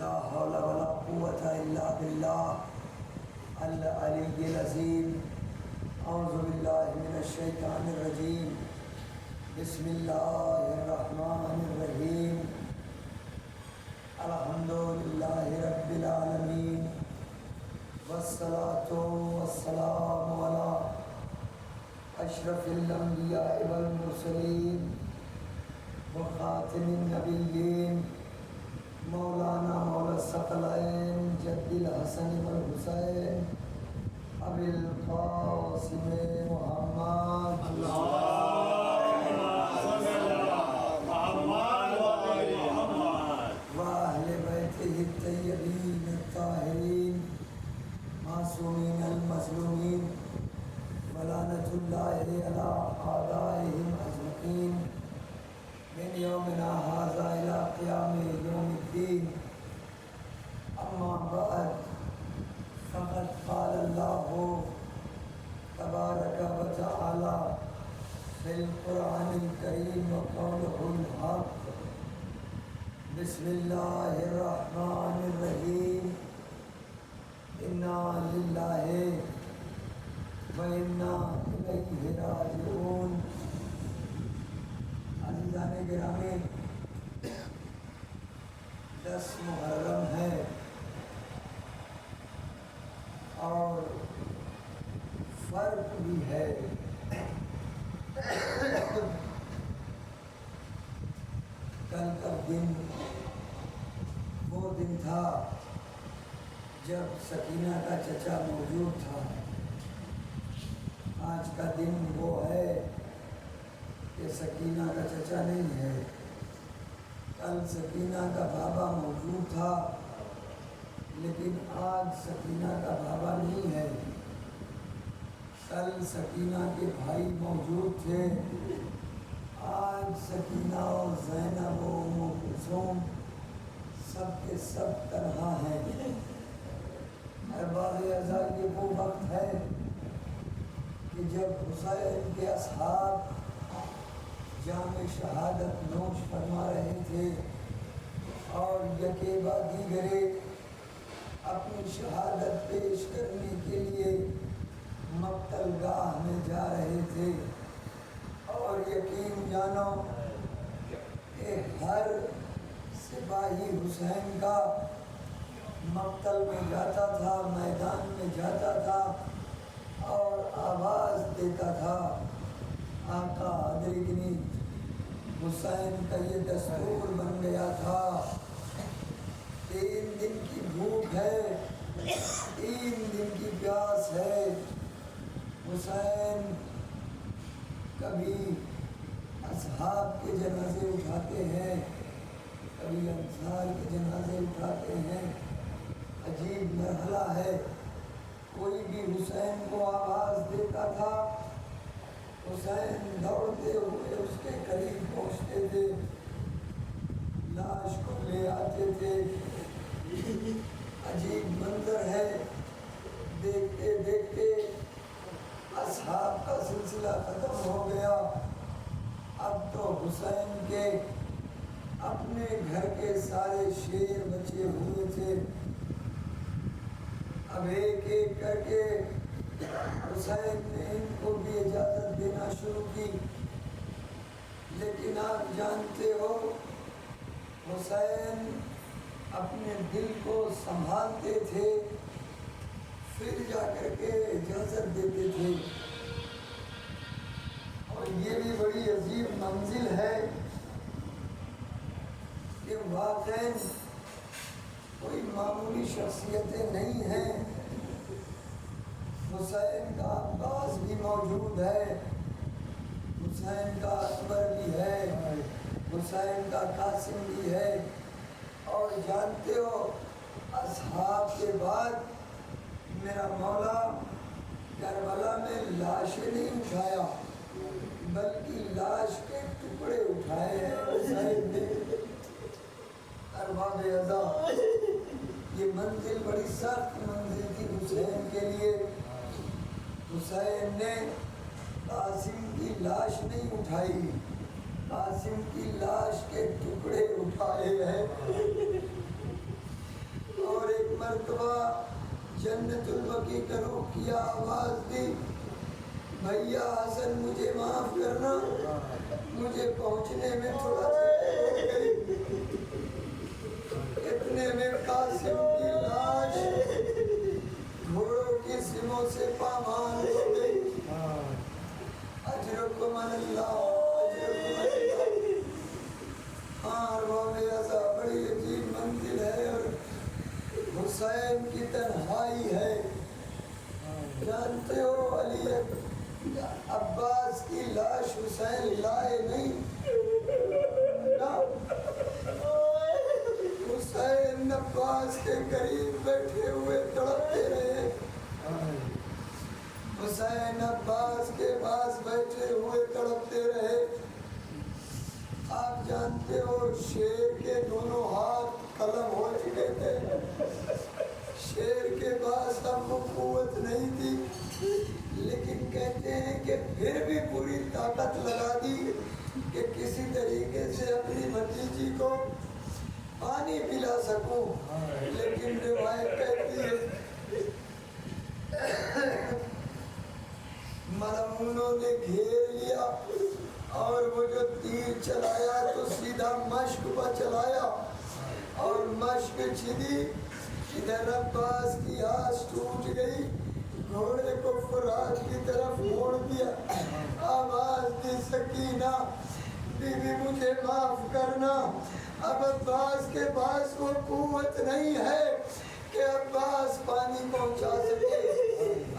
لا حول ولا قوة إلا بالله العلي العظيم. اعوذ باللہ من الشیطان الرجیم. بسم اللہ الرحمن الرحیم. الحمد للہ رب العالمین والصلاة والسلام علی اشرف الانبیاء والمرسلین وخاتم النبیین مولانا مولا الثقلین جد الحسن والحسین ابی القاسم محمد واہل بیتہ الطیبین الطاہرین معصومین المظلومین ولعنۃ اللہ علی اعدائہم اجمعین من یومنا ھذا الی قیام یوم الدین. اما بعد فقد قال اللہ تبارک و تعالی فی القرآن الکریم وقولہ الحق. بسم اللہ الرحمن الرحیم. انا للہ و انا الیہ راجعون. عزیزان گرامی، 10 محرم ہے اور فرق بھی ہے. کل کا دن وہ دن تھا جب سکینہ کا چچا موجود تھا. آج کا دن وہ ہے کہ سکینہ کا چچا نہیں ہے. کل سکینہ کا بابا موجود تھا لیکن آج سکینہ کا بابا نہیں ہے. کل سکینہ کے بھائی موجود تھے، آج سکینہ اور زینب و ام کلثوم سب کے سب تنہا ہیں. احباب اعزاء، یہ وہ وقت ہے کہ جب حسین کے اصحاب جام شہادت نوش فرما رہے تھے اور یکے بعد دیگرے اپنی شہادت پیش کرنے کے لیے مقتل گاہ میں جا رہے تھے. اور یقین جانو کہ ہر سپاہی حسین کا مقتل میں جاتا تھا، میدان میں جاتا تھا اور آواز دیتا تھا، آقا ادرکنی. حسین کا یہ دستور بن گیا تھا. 3 دن کی بھوک ہے، 3 دن کی پیاس ہے. حسین کبھی اصحاب کے جنازے اٹھاتے ہیں، کبھی انصار کے جنازے اٹھاتے ہیں. عجیب مرحلہ ہے. کوئی بھی حسین کو آواز دیتا تھا، حسین دوڑتے ہوئے اس کے قریب پہنچتے تھے، لاش کو لے آتے تھے. عجیب منظر ہے. دیکھتے دیکھتے اصحاب کا سلسلہ ختم ہو گیا. اب تو حسین کے اپنے گھر کے سارے شیر بچے ہوئے تھے. اب ایک ایک کر کے حسین نے ان کو بھی اجازت دینا شروع کی. لیکن آپ جانتے ہو حسین اپنے دل کو سنبھالتے تھے، پھر جا کر کے اجازت دیتے تھے. اور یہ بھی بڑی عجیب منزل ہے کہ واقعاً کوئی معمولی شخصیتیں نہیں ہیں. حسین کا عباس بھی موجود ہے، حسین کا اکبر حسین کا قاسم بھی ہے. اور جانتے ہو اصحاب کے بعد میرا مولا کربلا میں لاشیں نہیں اٹھایا بلکہ لاش کے ٹکڑے اٹھائے ہیں حسین نے. ارباب ازا یہ منزل بڑی سخت منزل تھی حسین کے لیے. حسین نے قاسم کی لاش نہیں اٹھائی, قاسم کی لاش کے ٹکڑے اٹھائے ہیں. اور ایک مرتبہ جنت البقیع کا رخ کیا, آواز دی بھیا حسن مجھے معاف کرنا, مجھے پہنچنے میں تھوڑا سا گئی. اتنے میں قاسم کی لاش گھوڑوں کی سموں سے پامال ہو گئی. اجرکم اللہ, اجرکم اللہ. ارباب ازا بڑی عجیب منزل ہے اور حسین کی تنہائی ہے. جانتے ہو علی عباس کی لاش حسین لائے نہیں, حسین عباس کے قریب بیٹھے ہوئے تڑپتے رہے. حسین عباس کے پاس بیٹھے ہوئے تڑپتے رہے. آپ جانتے ہو شیر کے دونوں ہاتھ قلم ہو چکے تھے, شیر کے پاس اب وہ قوت نہیں تھی, لیکن کہتے ہیں کہ پھر بھی پوری طاقت لگا دی کہ کسی طریقے سے اپنی بھتیجی کو پانی پلا سکوں. لیکن روایت کہتی ہے مرہونوں نے گھیر لیا اور وہ جو تیر چلایا تو سیدھا مشک پر چلایا اور مشک چھدی, ادھر عباس کی آس ٹوٹ گئی, گھوڑے کو فرات کی طرف موڑ دیا. آواز دی سکینہ بی بی مجھے معاف کرنا, اب عباس کے پاس وہ قوت نہیں ہے کہ عباس پانی پہنچا سکے.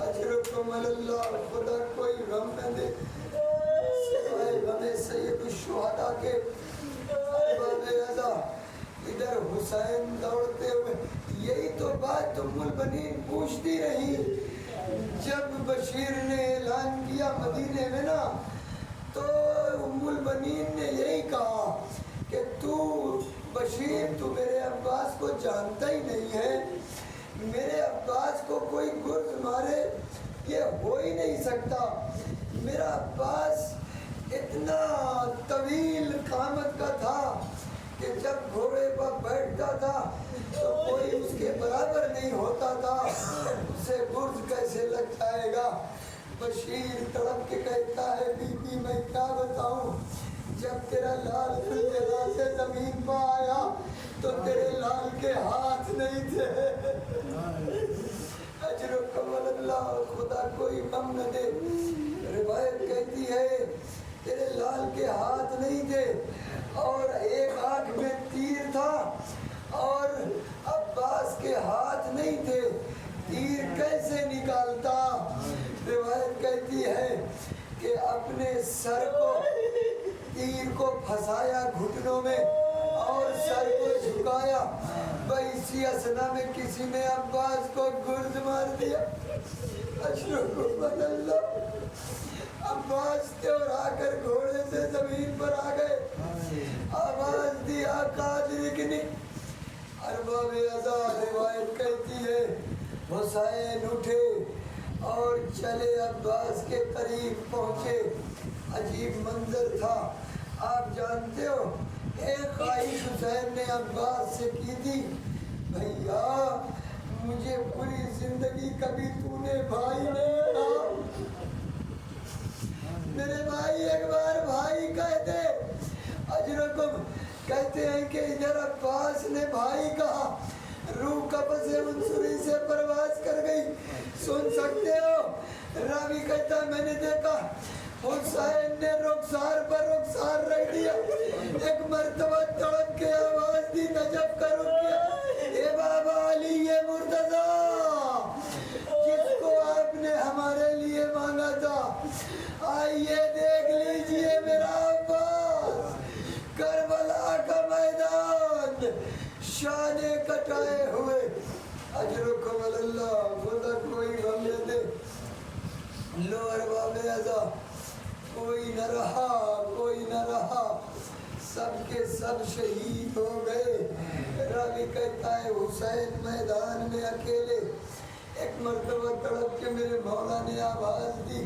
اجرکم اللہ, خدا کوئی غم نہ دے سوائے غم سید الشہداء کے. ارباب ازا ادھر حسین دوڑتے ہوئے, یہی تو بات ام البنین پوچھتی رہی جب بشیر نے اعلان کیا مدینے میں نا, تو ام البنین نے یہی کہا کہ تو بشیر تو میرے عباس کو جانتا ہی نہیں ہے, میرے عباس کو کوئی گرز مارے یہ ہو ہی نہیں سکتا. میرا عباس اتنا طویل قامت کا تھا کہ جب گھوڑے پر بیٹھتا تھا تو کوئی اس کے برابر نہیں ہوتا تھا, اسے گرز کیسے لگ جائے گا. بشیر تڑپ کے کہتا ہے بی بی میں کیا بتاؤں, جب تیرا لال جلا سے زمین پہ آیا تو تیرے لال کے ہاتھ نہیں تھے. اجرکم اللہ, خدا کوئی غم نہ دے. روایت کہتی ہے تیرے لال کے ہاتھ نہیں تھے اور ایک آنکھ میں تیر تھا اور عباس کے ہاتھ نہیں تھے, تیر کیسے نکالتا. روایت کہتی ہے کہ اپنے سر کو تیر کو پھنسایا گھٹنوں میں اور سر کو جھکایا, اسی اسنا میں کسی نے عباس کو گرز مار دیا. اشرکم اللہ, عباس تھے اور آ کر گھوڑے سے زمین پر آ گئے. آواز دی آقا ادرکنی. ارباب ازا روایت کہتی ہے حسین اٹھے اور چلے عباس کے قریب پہنچے. عجیب منظر تھا. آپ جانتے ہو ایک خواہش حسین نے عباس سے کی تھی, بھیا مجھے پوری زندگی کبھی تو نے بھائی نہیں کہا, میرے بھائی ایک بار بھائی کہتے. اجرکم کہتے ہیں کہ ادھر عباس نے بھائی کہا, روح قبض منصوری سے پرواز کر گئی. سن سکتے ہو, راوی کہتا ہے میں نے دیکھا حسین نے رخسار پر رخسار رکھ دیا. ایک مرتبہ تڑپ کے آواز دی نجف کا رخ کیا, اے بابا علی یہ مرتضیٰ جس کو آپ نے ہمارے لیے مانگا تھا, آئیے دیکھ لیجئے میرا عباس کربلا اجرکم اللہ خدا کوئی غم دے لو ارباب ازا کوئی نہ رہا کوئی نہ رہا سب کے سب شہید ہو گئے راوی کہتا ہے حسین میدان میں اکیلے ایک مرتبہ تڑپ کے میرے مولا نے آواز دی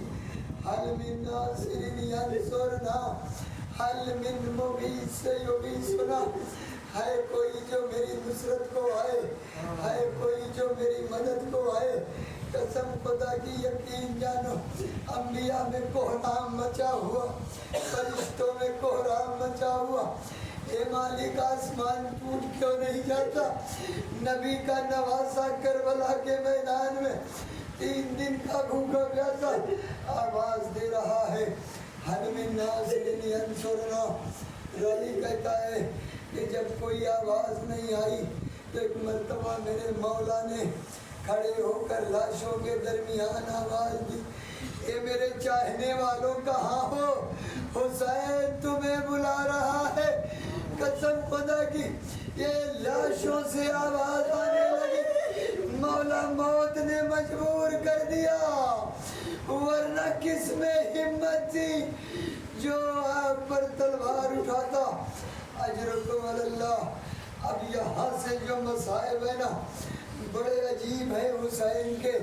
حل من ناصر ینصرنا حل من مغیث یغیثنا ہے کوئی جو میری نصرت کو آئے ہے کوئی جو میری مدد کو آئے قسم خدا کی یقین جانو انبیاء میں کوہرام مچا ہوا فرشتوں میں کوہرام مچا ہوا اے مالک آسمان ٹوٹ کیوں نہیں جاتا نبی کا نواسا کربلا کے میدان میں 3 دن کا بھوکا پیاسا آواز دے رہا ہے حل من ناصر ینصرنا راوی کہتا ہے کہ جب کوئی آواز نہیں آئی تو ایک مرتبہ میرے مولا نے کھڑے ہو کر لاشوں کے درمیان آواز دی اے میرے چاہنے والوں کہاں ہو حسین تمہیں بلا رہا ہے قسم خدا کی یہ لاشوں سے آواز آنے لگی مولا موت نے مجبور کر دیا ورنہ کس میں ہمت تھی جو آپ پر تلوار اٹھاتا اجرکم اللہ اب یہاں سے جو مصائب ہے نا بڑے عجیب ہیں حسین کے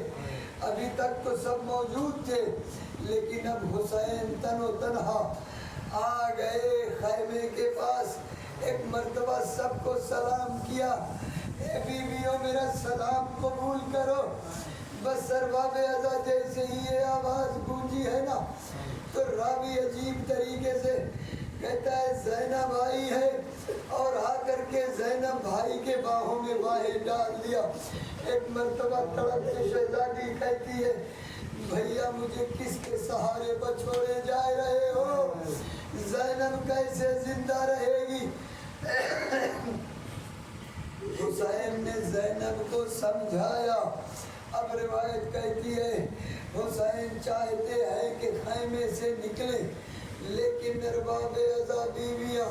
ابھی تک تو سب موجود تھے لیکن اب حسین تن و تنہا آ گئے خیمے کے پاس ایک مرتبہ سب کو سلام کیا اے بیویوں میرا سلام قبول کرو بس ارباب ازا جیسے ہی یہ آواز گونجی ہے نا تو راوی عجیب طریقے سے کہتا ہے زینب آئی ہے اور آ کر کے زینب بھائی کے باہوں میں باہیں ڈال دیا ایک مرتبہ تڑپ کے شہزادی کہتی ہے بھیا مجھے کس کے سہارے بچھوڑے جا رہے ہو زینب کیسے زندہ رہے گی حسین نے زینب کو سمجھایا اب روایت کہتی ہے حسین چاہتے ہیں کہ خیمے سے نکلے لیکن ارباب ازا بیویاں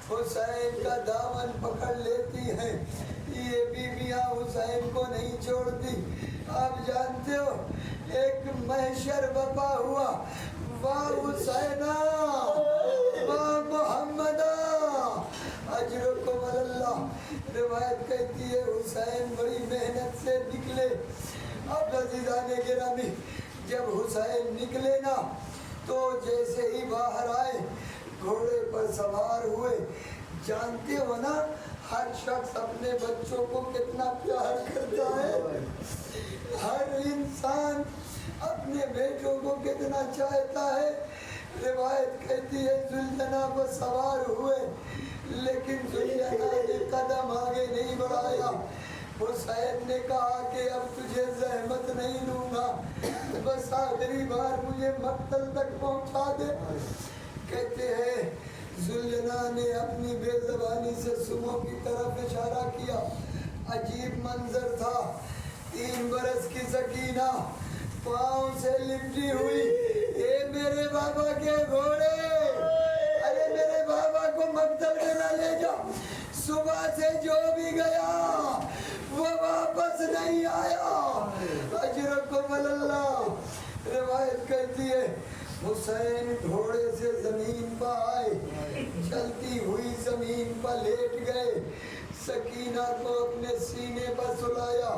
حسین کا دامن پکڑ لیتی ہیں یہ بیویاں حسین کو نہیں چھوڑتی آپ جانتے ہو ایک محشر بپا ہوا واہ حسینہ واہ محمدہ اجرکم اللہ روایت کہتی ہے حسین بڑی محنت سے نکلے اب عزیزان گرامی جب حسین نکلے نا تو جیسے ہی باہر آئے گھوڑے پر سوار ہوئے جانتے ہو نا ہر شخص اپنے بچوں کو کتنا پیار کرتا ہے ہر انسان اپنے بیٹوں کو کتنا چاہتا ہے روایت کہتی ہے ذوالجناح پر سوار ہوئے لیکن ذوالجناح نے قدم آگے نہیں بڑھایا حسین نے کہا کہ اب تجھے زحمت نہیں لوں گا بس آخری بار مجھے مقتل تک پہنچا دے کہتے ہیں ذوالجناح نے اپنی بے زبانی سے صبح کی طرف اشارہ کیا عجیب منظر تھا 3 برس کی سکینہ پاؤں سے لپٹی ہوئی اے میرے بابا کے گھوڑے ارے میرے بابا کو مقتل میں نہ لے جا صبح سے جو بھی گیا وہ واپس نہیں آیا اجرکم اللہ روایت کہتی ہے حسین گھوڑے سے زمین پر آئے چلتی ہوئی زمین پر لیٹ گئے سکینہ کو اپنے سینے پر سلایا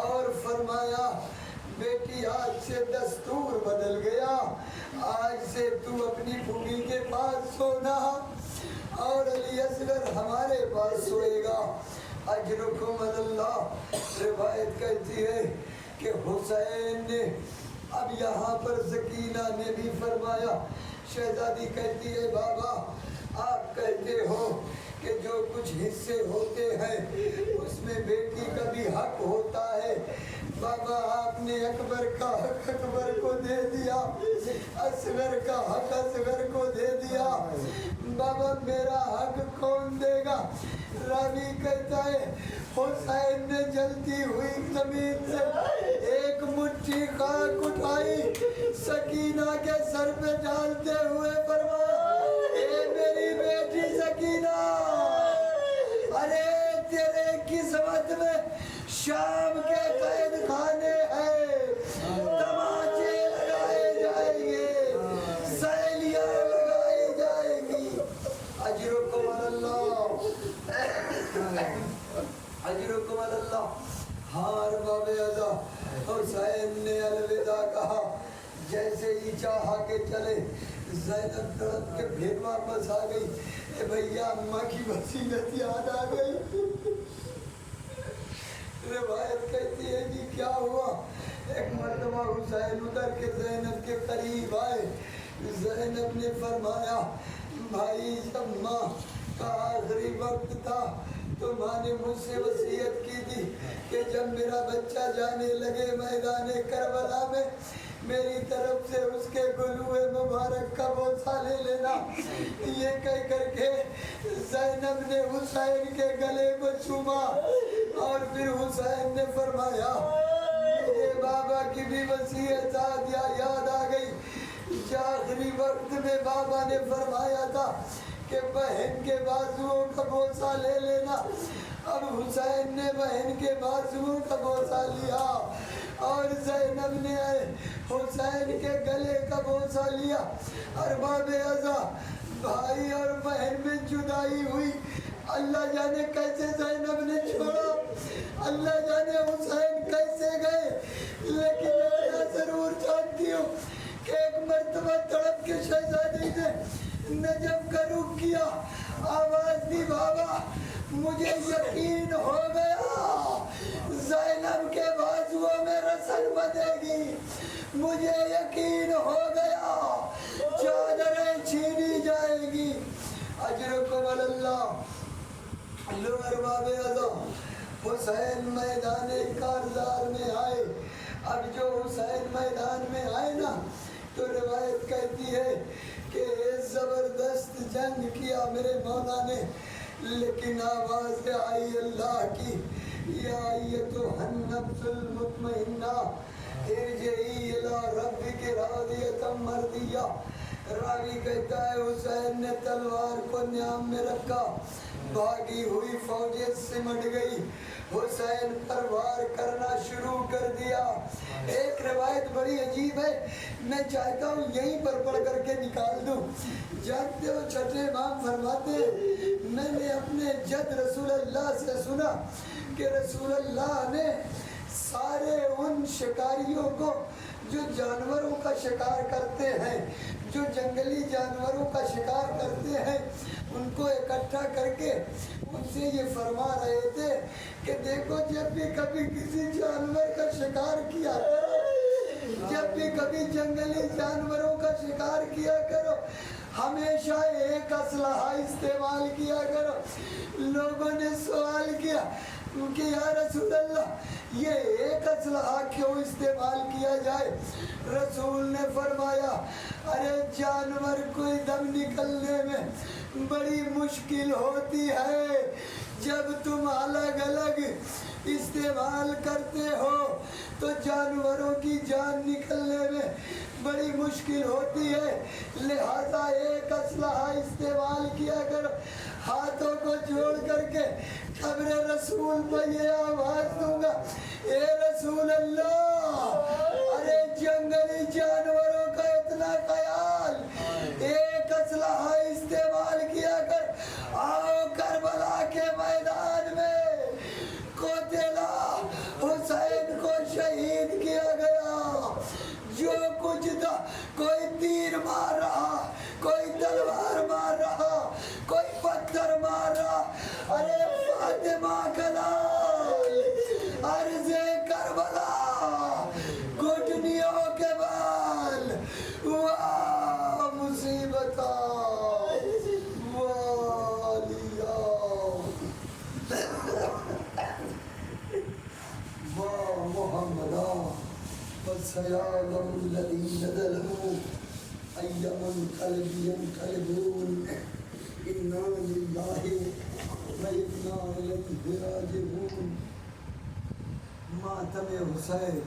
اور فرمایا بیٹی آج سے دستور بدل گیا آج سے تو اپنی پھوپھی کے پاس سونا اور علی اصغر ہمارے پاس سوئے گا اجرکم اللہ روایت کہتی ہے کہ حسین نے اب یہاں پر سکینہ نے بھی فرمایا شہزادی کہتی ہے بابا آپ کہتے ہو کہ جو کچھ حصے ہوتے ہیں اس میں بیٹی کا بھی حق ہوتا ہے بابا آپ نے اکبر کا حق اکبر کو دے دیا اصغر کا حق اصغر کو دے دیا بابا میرا حق کون دے گا راوی کہتا ہے حسین نے جلتی ہوئی زمین سے ایک مٹھی خاک اٹھائی سکینہ کے سر پہ ڈالتے ہوئے فرمایا اے میری بیٹی سکینہ ارے تیرے قسمت میں شام حسین نے الوداع کہا، جیسے ہی چاہا کہ چلے زینب تڑپ کے پھر واپس آ گئی. اے بھیا اماں کی وصیت یاد آ گئی. روایت کہتی ہے کہ کیا ہوا، ایک مرتبہ حسین اتر کے زینب کے قریب آئے. زینب نے فرمایا بھائی جب ماں کا آخری وقت تھا تو ماں نے مجھ سے وصیت کی تھی کہ جب میرا بچہ جانے لگے میدان کربلا میں میری طرف سے اس کے گلوئے مبارک کا بوسہ لے لینا. یہ کہہ کر کے زینب نے حسین کے گلے کو چوما اور پھر حسین نے فرمایا مجھے بابا کی بھی وصیت یاد آ گئی. آخری وقت میں بابا نے فرمایا تھا کہ بہن کے بازوؤں کا بوسہ لے لینا. اب حسین نے بہن کے بازوؤں کا بوسہ لیا اور زینب نے حسین کے گلے کا بوسہ لیا. ارباب ازا بھائی اور بہن میں جدائی ہوئی. اللہ جانے کیسے زینب نے چھوڑا، اللہ جانے حسین کیسے گئے، لیکن میں ضرور جانتی ہوں کہ ایک مرتبہ تڑپ کے شہزادی نے نجف کا رخ کیا، آواز دی بابا مجھے یقین ہو گیا زینب کے بازوؤں میں رسن بندھے گی، مجھے یقین ہو گیا چادریں چھینی جائے گی. اجرکم اللہ. لو ارباب ازا حسین میدان کارزار میں آئے. اب جو حسین میدان میں آئے نا تو روایت کہتی ہے کہ زبردست جنگ کیا میرے مولا نے، لیکن آواز آئی اللہ کی یا ایتھا النفس المطمئنہ ارجعی الی ربک راضیۃ مرضیہ. راوی کہتا ہے حسین نے تلوار کو نیام میں رکھا، بھاگی ہوئی فوجیں سمٹ گئی، حسین پر وار کرنا شروع کر دیا. ایک روایت بڑی عجیب ہے، میں چاہتا ہوں یہیں پر پڑھ کر کے نکال دوں. جانتے ہو چھٹے امام فرماتے میں نے اپنے جد رسول اللہ سے سنا کہ رسول اللہ نے سارے ان شکاریوں کو جو جانوروں کا شکار کرتے ہیں، جو جنگلی جانوروں کا شکار کرتے ہیں، ان کو اکٹھا کر کے ان سے یہ فرما رہے تھے کہ دیکھو جب بھی کبھی کسی جانور کا شکار کیا کرو، جب بھی کبھی جنگلی جانوروں کا شکار کیا کرو، ہمیشہ ایک اسلحہ استعمال کیا کرو. لوگوں نے سوال کیا کہ یا رسول اللہ یہ ایک اسلحہ کیوں استعمال کیا جائے؟ رسول نے فرمایا ارے جانور کو دم نکلنے میں بڑی مشکل ہوتی ہے، جب تم الگ الگ استعمال کرتے ہو تو جانوروں کی جان نکلنے میں بڑی مشکل ہوتی ہے، لہذا ایک اسلحہ استعمال کیا کرو. ہاتھوں کو جوڑ کر کے قبر رسول میں یہ آواز دوں گا اے رسول اللہ ارے جنگلی جانوروں کا اتنا خیال، ایک اسلحہ استعمال کیا کر. آؤ کربلا کے میدان میں قتلا حسین کو شہید کیا گیا. جو کچھ تھا کوئی تیر مار رہا، کوئی تلوار مار رہا، کوئی پتھر مار رہا. ارے فاطمہ کا لال عرض کربلا گھٹنیوں کے بال، واہ مصیبتہ والیا واہ محمدہ فسيعلم الذين ظلموا أي منقلب ينقلبون إنا لله وإنا إليه راجعون. ماتم حسین.